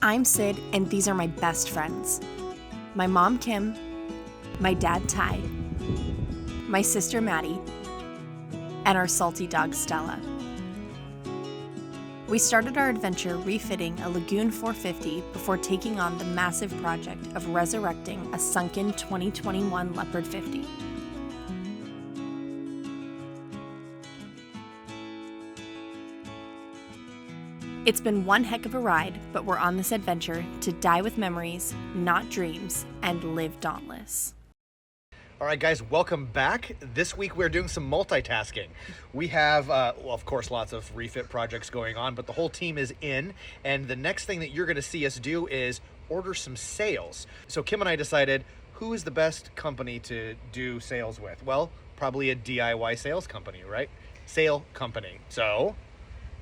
I'm Sid, and these are my best friends. My mom, Kim, my dad, Ty, my sister, Maddie, and our salty dog, Stella. We started our adventure refitting a Lagoon 450 before taking on the massive project of resurrecting a sunken 2021 Leopard 50. It's been one heck of a ride, but we're on this adventure to die with memories, not dreams, and live dauntless. All right, guys, welcome back. This week we're doing some multitasking. We have, well, of course, lots of refit projects going on, but the whole team is in. And the next thing that you're going to see us do is order some sails. So Kim and I decided, who is the best company to do sails with? Well, probably a DIY sales company, right? Sail company. So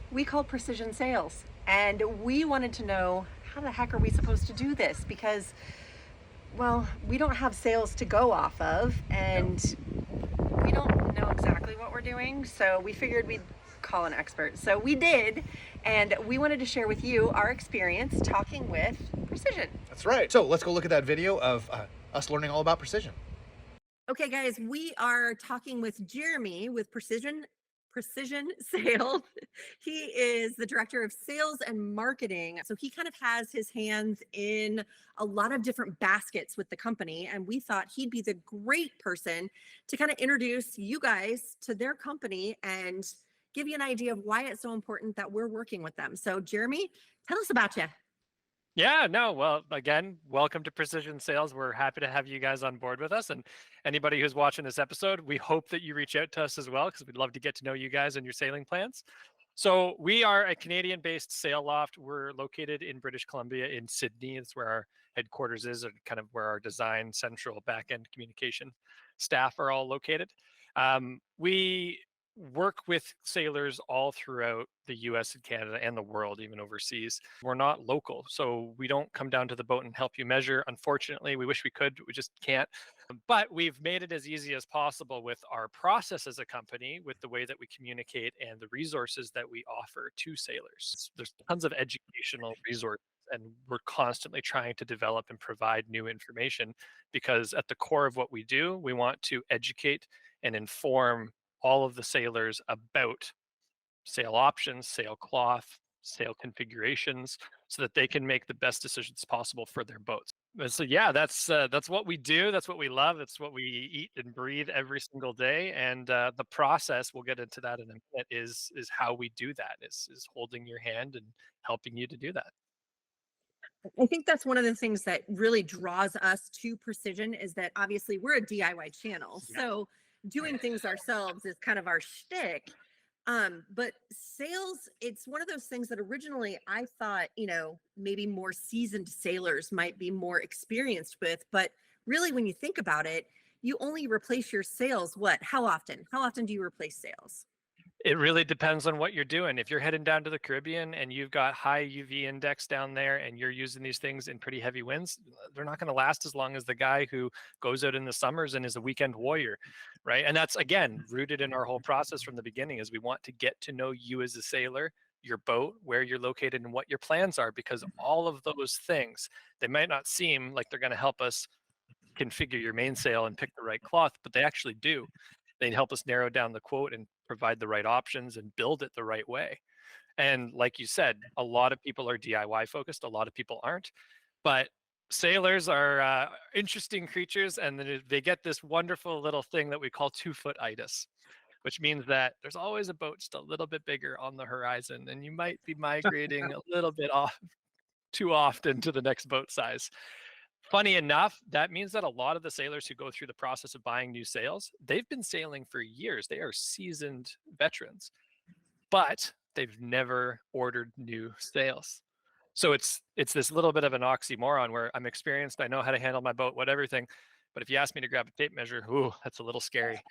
we called Precision Sales, and we wanted to know, how the heck are we supposed to do this? Because, well, we don't have sales to go off of, and we don't know exactly what we're doing, so we figured we'd call an expert. So we did, and we wanted to share with you our experience talking with Precision. That's right. So let's go look at that video of us learning all about Precision. Okay, guys, we are talking with Jeremy with Precision Sales. He is the director of sales and marketing. So he kind of has his hands in a lot of different baskets with the company. And we thought he'd be the great person to kind of introduce you guys to their company and give you an idea of why it's so important that we're working with them. So Jeremy, tell us about you. Yeah, no, well, again, welcome to Precision Sales. We're happy to have you guys on board with us. And anybody who's watching this episode, we hope that you reach out to us as well, because we'd love to get to know you guys and your sailing plans. So we are a Canadian-based sail loft. We're located in British Columbia in Sydney. It's where our headquarters is, and kind of where our design, central, back-end communication staff are all located. We work with sailors all throughout the US and Canada and the world, even overseas. We're not local, so we don't come down to the boat and help you measure. Unfortunately, we wish we could, we just can't. But we've made it as easy as possible with our process as a company, with the way that we communicate and the resources that we offer to sailors. There's tons of educational resources, and we're constantly trying to develop and provide new information, because at the core of what we do, we want to educate and inform all of the sailors about sail options, sail cloth, sail configurations, so that they can make the best decisions possible for their boats. And so yeah, that's what we do. That's what we love. It's what we eat and breathe every single day. And the process, we'll get into that in a minute, is how we do that. Is holding your hand and helping you to do that. I think that's one of the things that really draws us to Precision, is that obviously we're a DIY channel. Yeah. So doing things ourselves is kind of our shtick. But sales, it's one of those things that originally I thought, maybe more seasoned sailors might be more experienced with. But really, when you think about it, you only replace your sails, what? How often? How often do you replace sails? It really depends on what you're doing. If you're heading down to the Caribbean and you've got high UV index down there and you're using these things in pretty heavy winds, they're not going to last as long as the guy who goes out in the summers and is a weekend warrior, right? And that's, again, rooted in our whole process from the beginning, is we want to get to know you as a sailor, your boat, where you're located, and what your plans are, because all of those things, they might not seem like they're going to help us configure your mainsail and pick the right cloth, but they actually do. They help us narrow down the quote and provide the right options and build it the right way. And like you said, a lot of people are DIY focused, a lot of people aren't. But sailors are interesting creatures, and they get this wonderful little thing that we call 2-foot-itis, which means that there's always a boat just a little bit bigger on the horizon, and you might be migrating a little bit off too often to the next boat size. Funny enough, that means that a lot of the sailors who go through the process of buying new sails, they've been sailing for years. They are seasoned veterans, but they've never ordered new sails. So it's this little bit of an oxymoron, where I'm experienced, I know how to handle my boat, everything, but if you ask me to grab a tape measure, ooh, that's a little scary,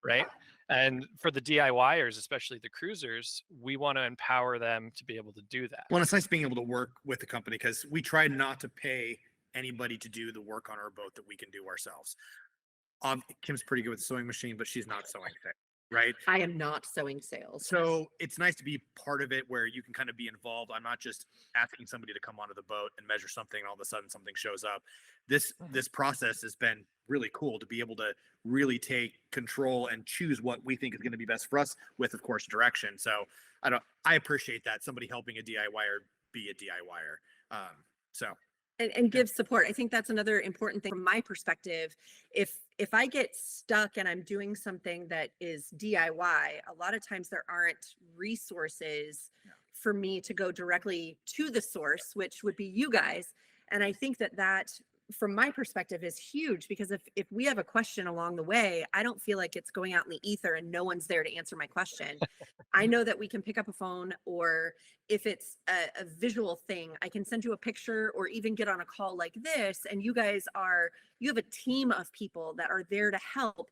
right? And for the DIYers, especially the cruisers, we want to empower them to be able to do that. Well, it's nice being able to work with the company, because we try not to pay anybody to do the work on our boat that we can do ourselves. Kim's pretty good with the sewing machine, but she's not sewing today. right? I am not sewing sails. So it's nice to be part of it where you can kind of be involved. I'm not just asking somebody to come onto the boat and measure something and all of a sudden something shows up. This process has been really cool to be able to really take control and choose what we think is going to be best for us with, of course, direction. So I appreciate that, somebody helping a DIYer be a DIYer. So And give support. I think that's another important thing from my perspective. If I get stuck and I'm doing something that is DIY, a lot of times there aren't resources for me to go directly to the source, which would be you guys. And I think that from my perspective is huge, because if we have a question along the way, I don't feel like it's going out in the ether and no one's there to answer my question. I know that we can pick up a phone, or if it's a visual thing, I can send you a picture or even get on a call like this. And you have a team of people that are there to help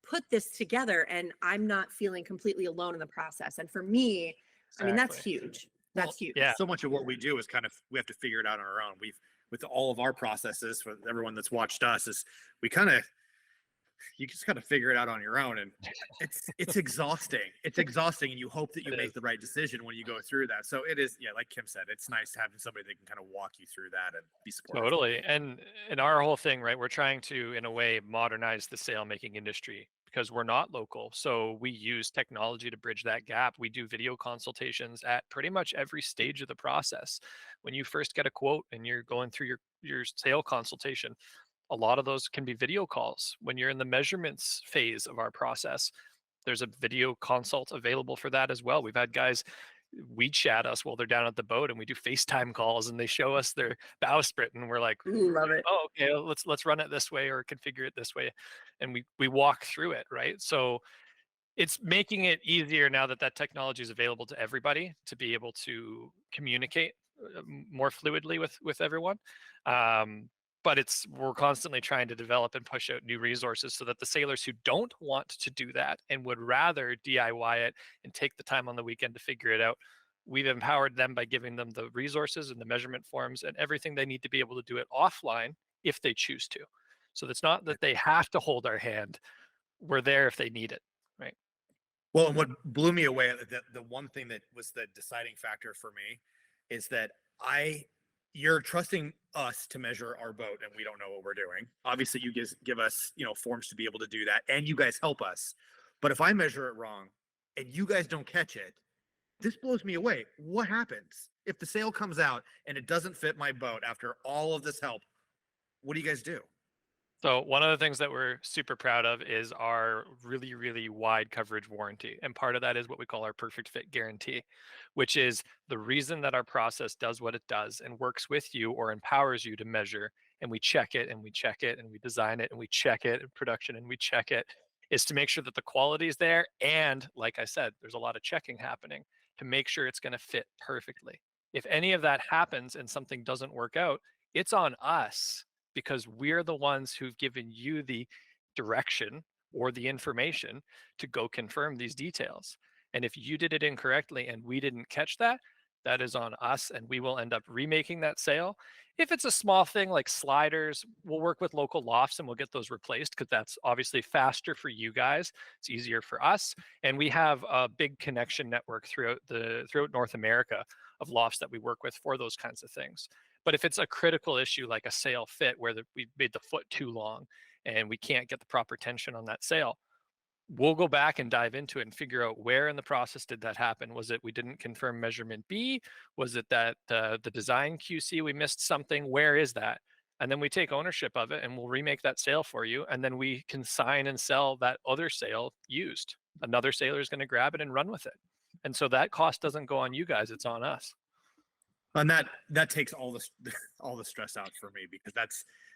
put this together. And I'm not feeling completely alone in the process. And for me, I mean, that's huge. That's huge. Yeah. So much of what we do is we have to figure it out on our own. With all of our processes, for everyone that's watched us, is you just got to figure it out on your own, and it's exhausting. It's exhausting, and you hope that you make the right decision when you go through that. So it is, like Kim said, it's nice having somebody that can kind of walk you through that and be supportive. Totally. And our whole thing, right, we're trying to, in a way, modernize the sail making industry because we're not local. So we use technology to bridge that gap. We do video consultations at pretty much every stage of the process. When you first get a quote and you're going through your sail consultation, a lot of those can be video calls. When you're in the measurements phase of our process, there's a video consult available for that as well. We've had guys chat us while they're down at the boat, and we do FaceTime calls, and they show us their bowsprit, and we're like, love it. Oh, okay, let's run it this way or configure it this way, and we walk through it, right? So it's making it easier now that technology is available to everybody to be able to communicate more fluidly with everyone. But we're constantly trying to develop and push out new resources so that the sailors who don't want to do that and would rather DIY it and take the time on the weekend to figure it out, we've empowered them by giving them the resources and the measurement forms and everything they need to be able to do it offline if they choose to. So it's not that they have to hold our hand. We're there if they need it, right? Well, and what blew me away, the one thing that was the deciding factor for me is that you're trusting us to measure our boat, and we don't know what we're doing. Obviously, you give us, forms to be able to do that, and you guys help us. But if I measure it wrong and you guys don't catch it, this blows me away. What happens if the sail comes out and it doesn't fit my boat after all of this help? What do you guys do? So one of the things that we're super proud of is our really, really wide coverage warranty. And part of that is what we call our perfect fit guarantee, which is the reason that our process does what it does and works with you or empowers you to measure. And we check it and we check it and we design it and we check it in production and we check it, is to make sure that the quality is there. And like I said, there's a lot of checking happening to make sure it's going to fit perfectly. If any of that happens and something doesn't work out, it's on us, because we're the ones who've given you the direction or the information to go confirm these details. And if you did it incorrectly and we didn't catch that, that is on us, and we will end up remaking that sail. If it's a small thing like sliders, we'll work with local lofts and we'll get those replaced, because that's obviously faster for you guys. It's easier for us. And we have a big connection network throughout North America of lofts that we work with for those kinds of things. But if it's a critical issue like a sail fit where we made the foot too long and we can't get the proper tension on that sail, we'll go back and dive into it and figure out where in the process did that happen. Was it we didn't confirm measurement B? Was it that the design QC, we missed something? Where is that? And then we take ownership of it and we'll remake that sail for you. And then we can sign and sell that other sail used. Another sailor is going to grab it and run with it. And so that cost doesn't go on you guys, it's on us. And that takes all the stress out for me, because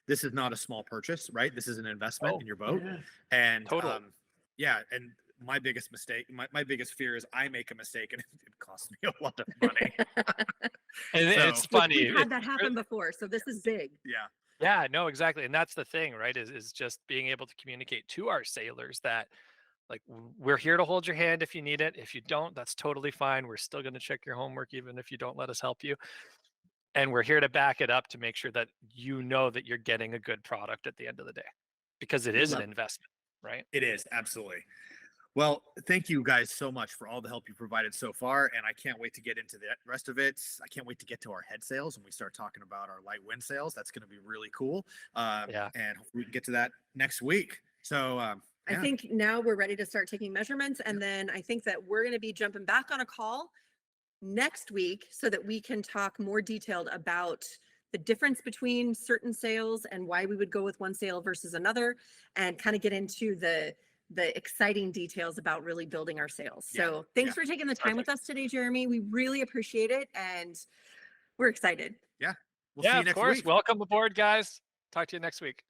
this is not a small purchase, right? This is an investment in your boat. Yeah. And Totally. and my biggest mistake, my biggest fear is I make a mistake and it costs me a lot of money. And it's funny. We've had that happen before, so this is big. Yeah, no, exactly. And that's the thing, right? Is just being able to communicate to our sailors that, like, we're here to hold your hand if you need it. If you don't, that's totally fine. We're still going to check your homework, even if you don't let us help you. And we're here to back it up to make sure that you know that you're getting a good product at the end of the day, because it is an investment, right? It is, absolutely. Well, thank you guys so much for all the help you provided so far, and I can't wait to get into the rest of it. I can't wait to get to our head sails when we start talking about our light wind sails. That's going to be really cool, Yeah. and hopefully we can get to that next week. So I yeah. think now we're ready to start taking measurements. And then I think that we're going to be jumping back on a call next week so that we can talk more detailed about the difference between certain sails and why we would go with one sail versus another, and kind of get into the exciting details about really building our sails. So thanks for taking the time with us today, Jeremy. We really appreciate it, and we're excited. Yeah. We'll Yeah, see you of next course. week. Welcome aboard, guys. Talk to you next week.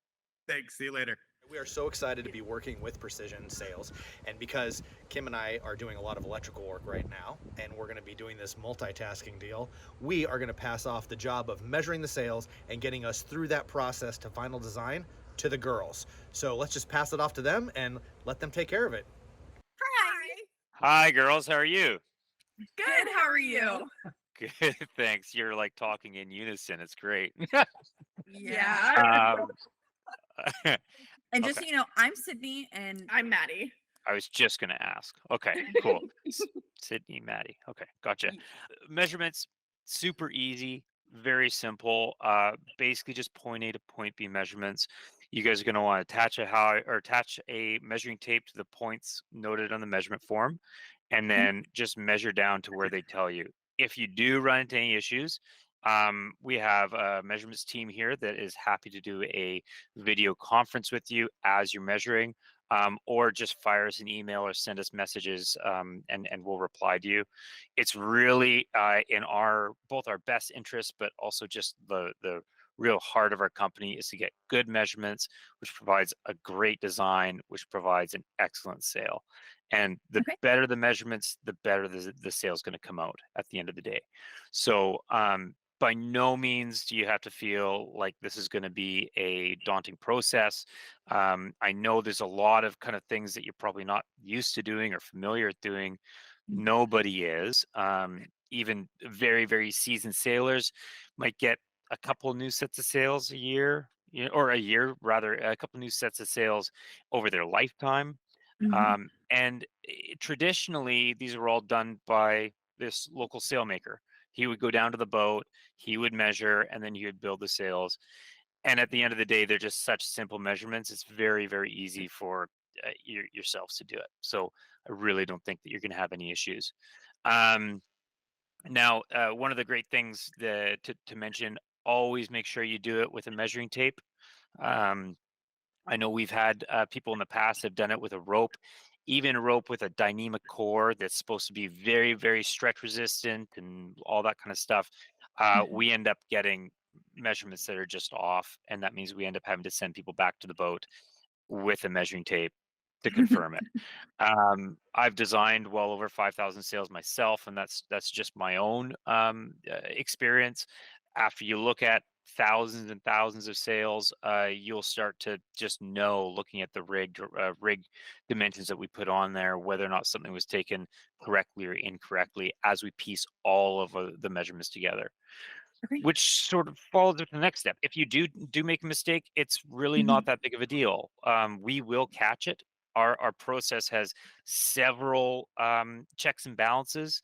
Thanks. See you later. We are so excited to be working with Precision Sales, and because Kim and I are doing a lot of electrical work right now, and we're going to be doing this multitasking deal, we are going to pass off the job of measuring the sails and getting us through that process to final design to the girls. So let's just pass it off to them and let them take care of it. Hi, girls. How are you? Good. How are you? Good. Thanks. You're like talking in unison. It's great. Yeah. Um, And just Okay. so you know, I'm Sydney and I'm Maddie. I was just going to ask. Okay, cool. Sydney, Maddie. Okay, gotcha. Measurements, super easy, very simple. Basically just point A to point B measurements. You guys are going to want to attach a measuring tape to the points noted on the measurement form, and then just measure down to where they tell you. If you do run into any issues, we have a measurements team here that is happy to do a video conference with you as you're measuring, or just fire us an email or send us messages, and we'll reply to you. It's really in both our best interest, but also just the real heart of our company is to get good measurements, which provides a great design, which provides an excellent sale. And the better the measurements, the better the sale is going to come out at the end of the day. So by no means do you have to feel like this is going to be a daunting process. I know there's a lot of kind of things that you're probably not used to doing or familiar with doing. Nobody is. Even very, very seasoned sailors might get a couple new sets of sails a year, or a year rather, a couple new sets of sails over their lifetime. And traditionally, these are all done by this local sailmaker. He would go down to the boat, he would measure, and then he would build the sails. And at the end of the day, they're just such simple measurements. It's very, very easy for yourselves to do it. So I really don't think that you're going to have any issues. Now, one of the great things to mention, always make sure you do it with a measuring tape. I know we've had people in the past have done it with a rope, even a rope with a dynamic core that's supposed to be very, very stretch resistant and all that kind of stuff. We end up getting measurements that are just off, and that means we end up having to send people back to the boat with a measuring tape to confirm it. I've designed well over 5,000 sails myself, and that's just my own experience. After you look at thousands and thousands of sails, you'll start to just know, looking at the rig dimensions that we put on there, whether or not something was taken correctly or incorrectly as we piece all of the measurements together. Which sort of follows with the next step. If you do make a mistake, it's really not that big of a deal. We will catch it. Our process has several checks and balances.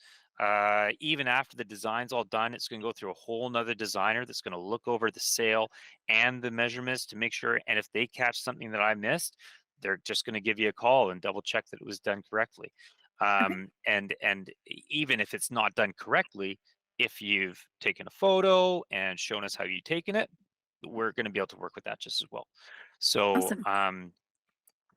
Even after the design's all done, it's going to go through a whole nother designer that's going to look over the sail and the measurements to make sure. And if they catch something that I missed, they're just going to give you a call and double check that it was done correctly. And even if it's not done correctly, if you've taken a photo and shown us how you've taken it, we're going to be able to work with that just as well. So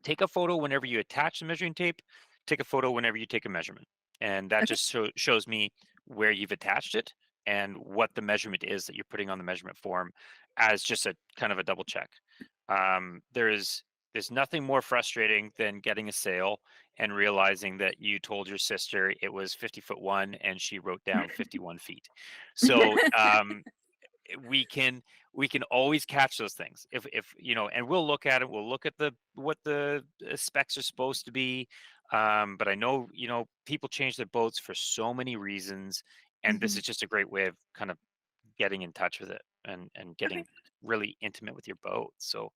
take a photo whenever you attach the measuring tape, take a photo whenever you take a measurement. And that just shows me where you've attached it and what the measurement is that you're putting on the measurement form, as just a kind of a double check. There's nothing more frustrating than getting a sail and realizing that you told your sister it was 50'1" and she wrote down 51 feet. So we can always catch those things if and we'll look at it. We'll look at what the specs are supposed to be. But I know, people change their boats for so many reasons, and this is just a great way of kind of getting in touch with it and getting really intimate with your boat. So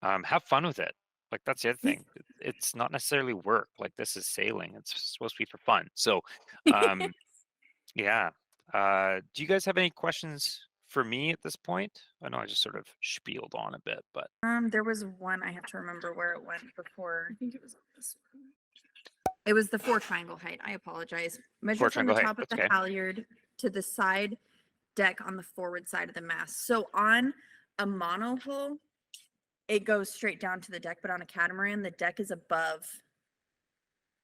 have fun with it. Like that's the other thing. It's not necessarily work. Like this is sailing. It's supposed to be for fun. So, um, yeah. Do you guys have any questions for me at this point? I know I just sort of spieled on a bit, but There was one I have to remember where it went before. I think it was on this one. It was the 4 triangle height. I apologize. Measure Four from the triangle height, top of that's the okay. halyard to the side deck on the forward side of the mast. So on a monohull, it goes straight down to the deck, but on a catamaran, the deck is above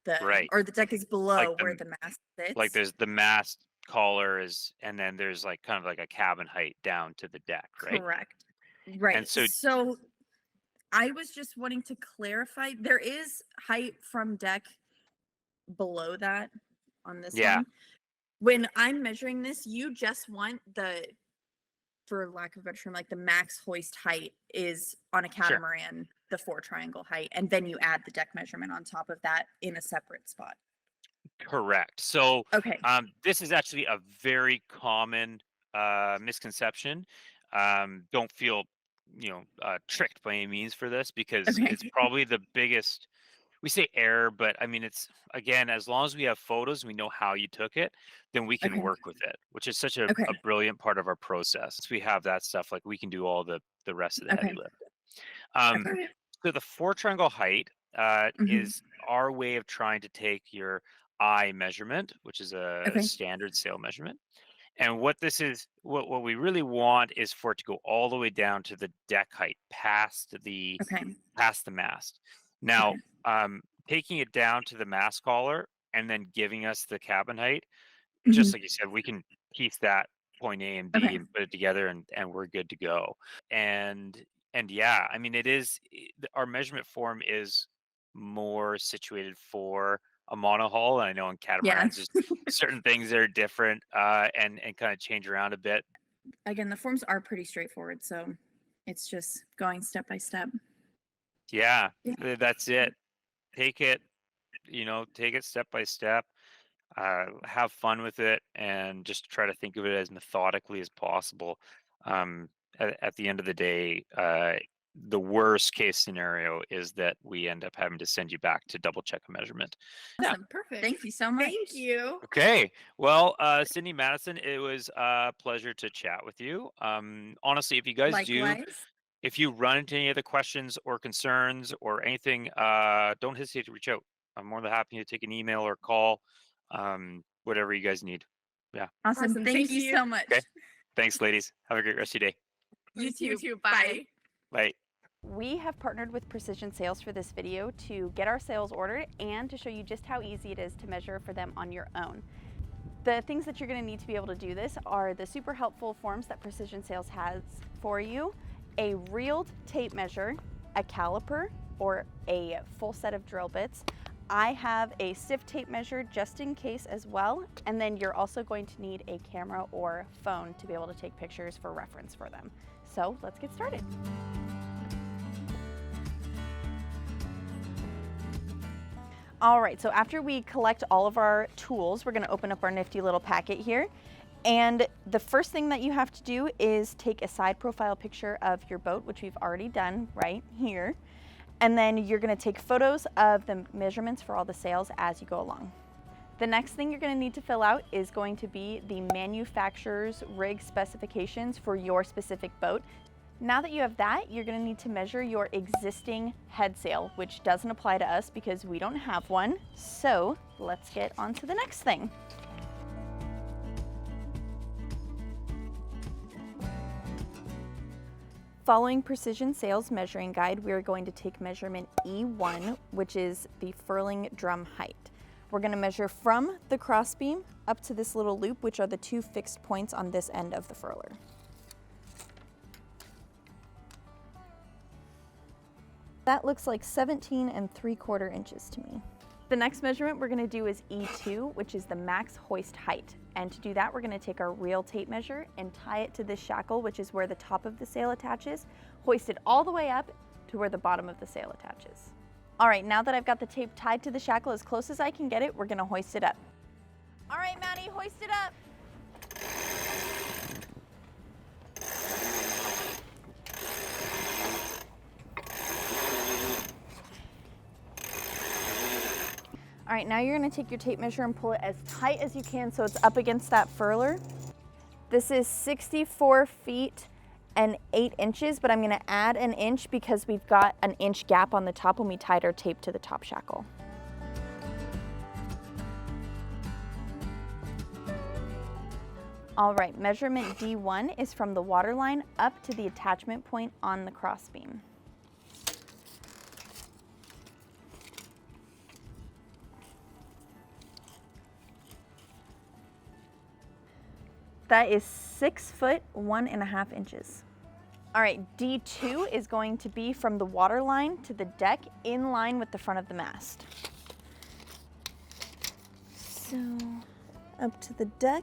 the Right. or the deck is below Like the- where the mast sits. like there's the mast collar is, and then there's like kind of like a cabin height down to the deck, right? Correct. Right. And so- so I was just wanting to clarify there is height from deck below that on this Yeah. one. When I'm measuring this, you just want for lack of a better term, like the max hoist height is on a catamaran, the 4 triangle height, and then you add the deck measurement on top of that in a separate spot. Correct. So Okay. this is actually a very common misconception. Don't feel tricked by any means for this, because Okay. it's probably the biggest, we say error, but I mean, it's, again, as long as we have photos, we know how you took it, then we can Okay. work with it, which is such a Okay. brilliant part of our process. We have that stuff, like we can do all the rest of the heavy Okay. lift. Okay. So the 4 triangle height Mhm. is our way of trying to take your eye measurement, which is a Okay. standard sail measurement. And what this is, what we really want is for it to go all the way down to the deck height, past the Okay. mast. Now, Okay. taking it down to the mast collar and then giving us the cabin height, Mhm. just like you said, we can piece that point A and B Okay. and put it together, and we're good to go. And yeah, I mean, our measurement form is more situated for a monohull. And I know in catamarans, just certain things that are different and kind of change around a bit. Again, the forms are pretty straightforward, so it's just going step by step. Yeah, Yeah. that's it. Take it step by step. Have fun with it, and just try to think of it as methodically as possible. At the end of the day, the worst case scenario is that we end up having to send you back to double check a measurement. Yeah. Awesome. Perfect. Thank you so much. Thank you. Okay. Well, Sydney Madison, it was a pleasure to chat with you. Honestly, if you guys Likewise. if you run into any other questions or concerns or anything, don't hesitate to reach out. I'm more than happy to take an email or call, whatever you guys need. Awesome. Awesome. Thank Thank you you. so much. Okay. Thanks, ladies. Have a great rest of your day. You too. Bye. Bye. We have partnered with Precision Sails for this video to get our sails ordered and to show you just how easy it is to measure for them on your own. The things that you're going to need to be able to do this are the super helpful forms that Precision Sails has for you, a reeled tape measure, a caliper, or a full set of drill bits. I have a stiff tape measure just in case as well, and then you're also going to need a camera or phone to be able to take pictures for reference for them. So let's get started. All right, so after we collect all of our tools, we're gonna open up our nifty little packet here. And the first thing that you have to do is take a side profile picture of your boat, which we've already done right here. And then you're gonna take photos of the measurements for all the sails as you go along. The next thing you're gonna need to fill out is going to be the manufacturer's rig specifications for your specific boat. Now that you have that, you're gonna need to measure your existing head sail, which doesn't apply to us because we don't have one. So let's get on to the next thing. Following Precision Sails measuring guide, we are going to take measurement E1, which is the furling drum height. We're gonna measure from the crossbeam up to this little loop, which are the 2 fixed points on this end of the furler. That looks like 17 3/4 inches to me. The next measurement we're gonna do is E2, which is the max hoist height. And to do that, we're gonna take our reel tape measure and tie it to this shackle, which is where the top of the sail attaches, hoist it all the way up to where the bottom of the sail attaches. All right, now that I've got the tape tied to the shackle as close as I can get it, we're gonna hoist it up. All right, Maddie, hoist it up. All right, now you're gonna take your tape measure and pull it as tight as you can so it's up against that furler. This is 64 feet and 8 inches, but I'm gonna add an inch because we've got an inch gap on the top when we tied our tape to the top shackle. All right, measurement D1 is from the waterline up to the attachment point on the crossbeam. That is 6 foot 1.5 inches. All right, D2 is going to be from the waterline to the deck in line with the front of the mast. So up to the deck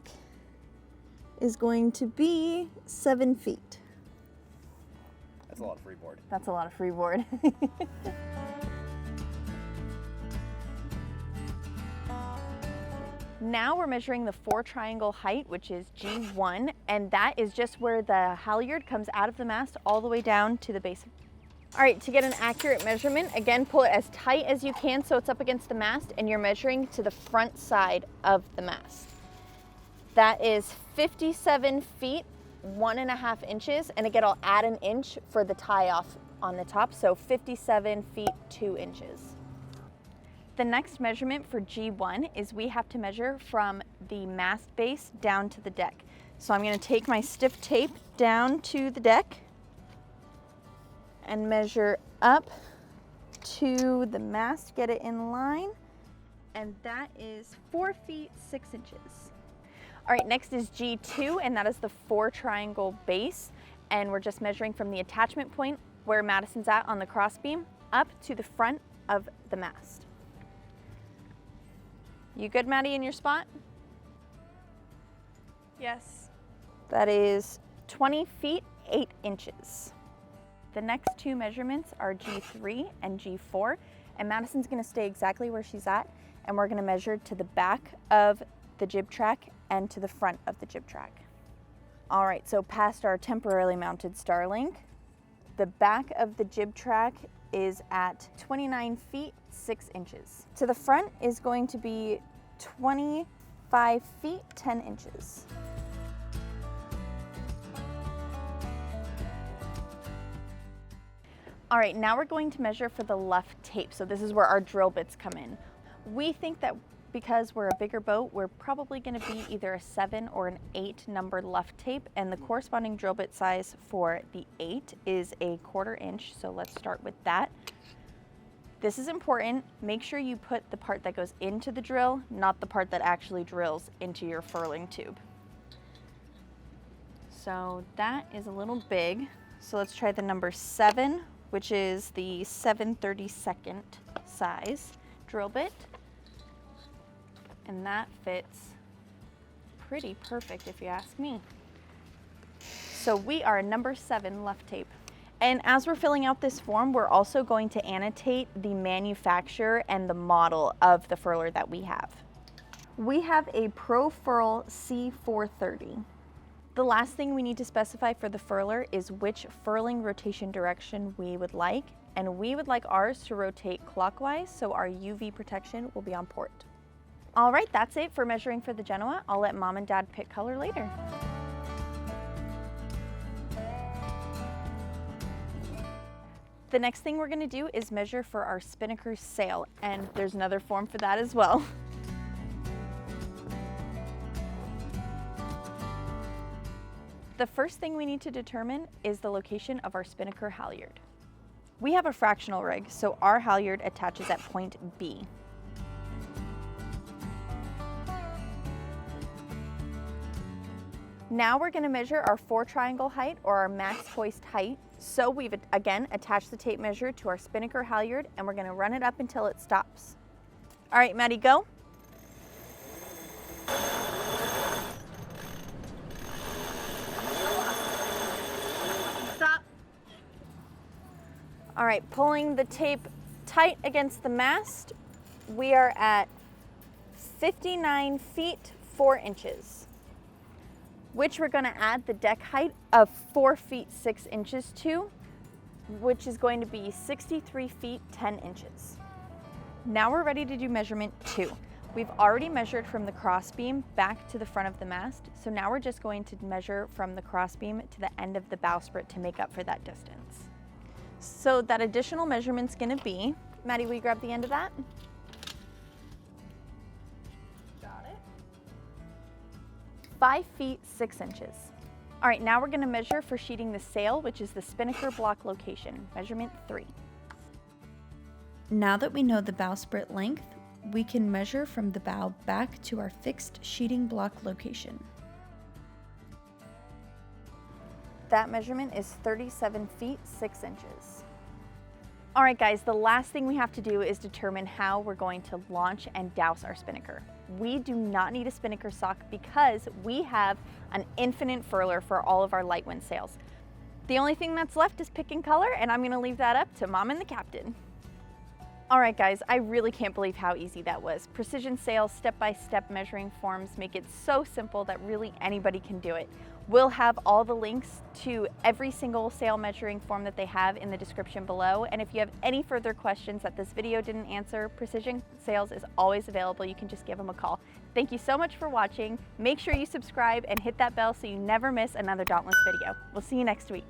is going to be 7 feet. That's a lot of freeboard. That's a lot of freeboard. Now we're measuring the 4 triangle height, which is G1, and that is just where the halyard comes out of the mast all the way down to the base. All right, to get an accurate measurement, again, pull it as tight as you can so it's up against the mast, and you're measuring to the front side of the mast. That is 57 feet, 1.5 inches, and again, I'll add an inch for the tie off on the top, so 57 feet, 2 inches. The next measurement for G1 is we have to measure from the mast base down to the deck. So I'm going to take my stiff tape down to the deck and measure up to the mast, get it in line, and that is 4 feet, 6 inches. All right, next is G2, and that is the 4 triangle base, and we're just measuring from the attachment point where Madison's at on the crossbeam up to the front of the mast. You good, Maddie, in your spot? Yes. That is 20 feet, 8 inches. The next 2 measurements are G3 and G4, and Madison's gonna stay exactly where she's at, and we're gonna measure to the back of the jib track and to the front of the jib track. All right, so past our temporarily mounted Starlink, the back of the jib track is at 29 feet, 6 inches. To the front is going to be 25 feet, 10 inches. All right, now we're going to measure for the Luff Tape. So this is where our drill bits come in. We think that because we're a bigger boat, we're probably gonna be either a 7 or an 8 numbered Luff Tape, and the corresponding drill bit size for the 8 is a 1/4 inch, so let's start with that. This is important. Make sure you put the part that goes into the drill, not the part that actually drills into your furling tube. So that is a little big. So let's try the number 7, which is the 7/32 size drill bit. And that fits pretty perfect if you ask me. So we are number 7 Luff Tape. And as we're filling out this form, we're also going to annotate the manufacturer and the model of the furler that we have. We have a Pro Furl C430. The last thing we need to specify for the furler is which furling rotation direction we would like, and we would like ours to rotate clockwise, so our UV protection will be on port. All right, that's it for measuring for the Genoa. I'll let Mom and Dad pick color later. The next thing we're gonna do is measure for our Spinnaker sail, and there's another form for that as well. The first thing we need to determine is the location of our Spinnaker halyard. We have a fractional rig, so our halyard attaches at point B. Now we're going to measure our 4 triangle height, or our max hoist height. So we've again attached the tape measure to our Spinnaker halyard, and we're going to run it up until it stops. All right, Maddie, go. Stop. All right, pulling the tape tight against the mast, we are at 59 feet, 4 inches. Which we're going to add the deck height of 4 feet 6 inches to, which is going to be 63 feet 10 inches. Now we're ready to do measurement 2. We've already measured from the crossbeam back to the front of the mast, so now we're just going to measure from the crossbeam to the end of the bowsprit to make up for that distance. So that additional measurement's gonna be, Maddie, will you grab the end of that? Got it. 5 feet 6 inches. All right, now we're gonna measure for sheeting the sail, which is the Spinnaker block location, measurement 3. Now that we know the bowsprit length, we can measure from the bow back to our fixed sheeting block location. That measurement is 37 feet 6 inches. All right guys, the last thing we have to do is determine how we're going to launch and douse our Spinnaker. We do not need a Spinnaker sock because we have an infinite furler for all of our light wind sails. The only thing that's left is pick and color, and I'm gonna leave that up to Mom and the captain. All right guys, I really can't believe how easy that was. Precision Sails step-by-step measuring forms make it so simple that really anybody can do it. We'll have all the links to every single sail measuring form that they have in the description below. And if you have any further questions that this video didn't answer, Precision Sails is always available. You can just give them a call. Thank you so much for watching. Make sure you subscribe and hit that bell so you never miss another Dauntless video. We'll see you next week.